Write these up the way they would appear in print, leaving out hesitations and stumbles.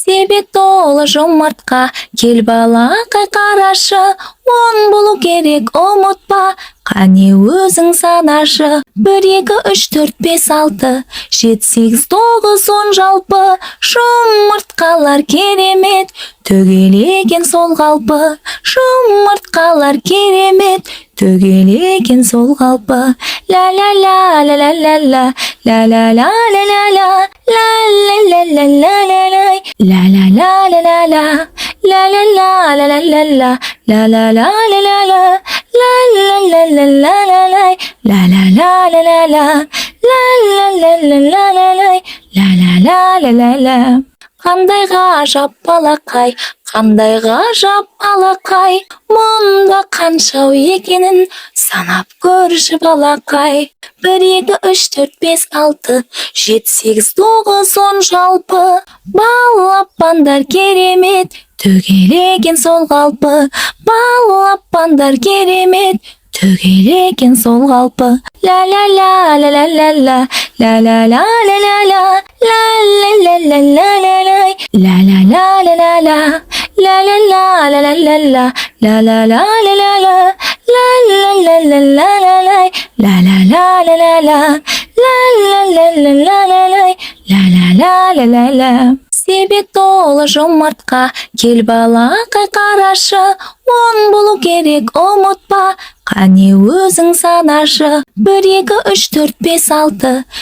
Себеп толы жомартқа, кел балақай қарашы, он болу керек ұмытпа, қане өзің санашы. 1, 2, 3, 4, 5, 6, 7, 8, 9, 10 жалпы. Жұмыртқалар керемет, төгелеген сол қалпы. Жұмыртқалар керемет, төгелеген сол қалпы. Ла ла ла ла ла ла ла, ла ла ла ла ла ла, ла ла ла ла ла ла ла, ла ла ла ла ла ла, ла ла ла ла ла ла ла, ла ла ла ла ла ла, ла ла ла ла ла ла ла, ла ла ла ла ла ла, ла ла ла ла ла ла, ла ла ла ла ла ла ла ла ла. Қандай ғажап балақай, қандай ғажап алақай, мұнда қаншау екенін санап көрші балақай. 1, 2, 3, 4, 5, 6, 7, 8, 9, 10 жалпы. Балапандар керемет, төгелеген сол қалпы. Балапандар керемет, төгелеген сол қалпы. Ла ла ла ла ла ла ла, ла ла ла ла ла ла, ла ла ла ла ла ла ла, ла ла ла ла ла ла, ла ла ла ла ла ла ла, ла ла ла ла ла ла, ла ла ла ла ла ла ла, ла ла ла ла ла ла, ла ла ла ла ла ла, ла ла ла ла ла ла. Себеп толы жомартқа, кел балақай қарашы, он болу керек ұмытпа, қане өзің санашы. 1, 2, 3, 4, 5,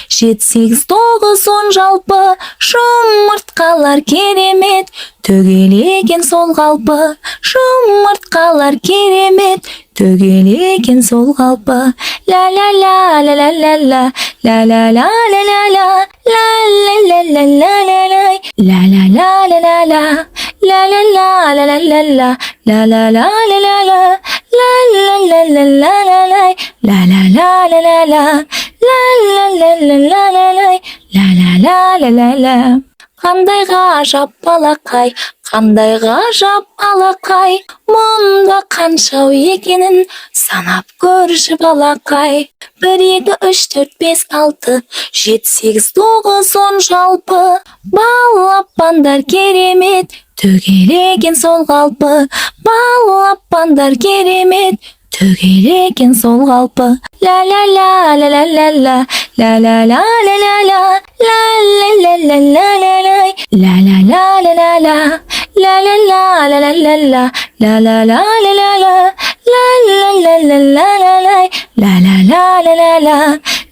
6, 7, 8, 9, 10 жалпы. Жұмыртқалар керемет, төгелеген сол қалпы. Жұмыртқалар керемет, төгелеген сол қалпы. Ла ла ла ла ла ла ла, ла ла ла ла ла ла, ла ла ла ла ла ла ла, ла ла ла ла ла ла, ла ла ла ла ла ла ла, ла ла ла ла ла ла, ла ла ла ла ла ла ла, ла ла ла ла ла ла, ла ла ла ла ла ла ла, ла ла ла ла ла ла. Қандай ғажап балақай, қандай ғажап алақай, мұнда қаншау екенін санап көрші балақай. 1, 2, 3, 4, 5, 6, 7, 8, 9, 10 жалпы. Балапандар керемет, төгелеген сол қалпы. Балапандар керемет, төгелеген сол қалпы. Ла ла ла ла ла ла ла, ла ла ла ла ла ла, ла ла ла ла ла ла ла, ла ла ла ла ла ла, ла ла ла ла ла ла ла, ла ла ла ла ла ла, ла ла ла ла ла ла ла, ла ла ла ла ла ла,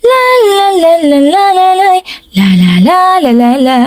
ла ла ла ла ла ла ла, ла ла ла ла ла ла.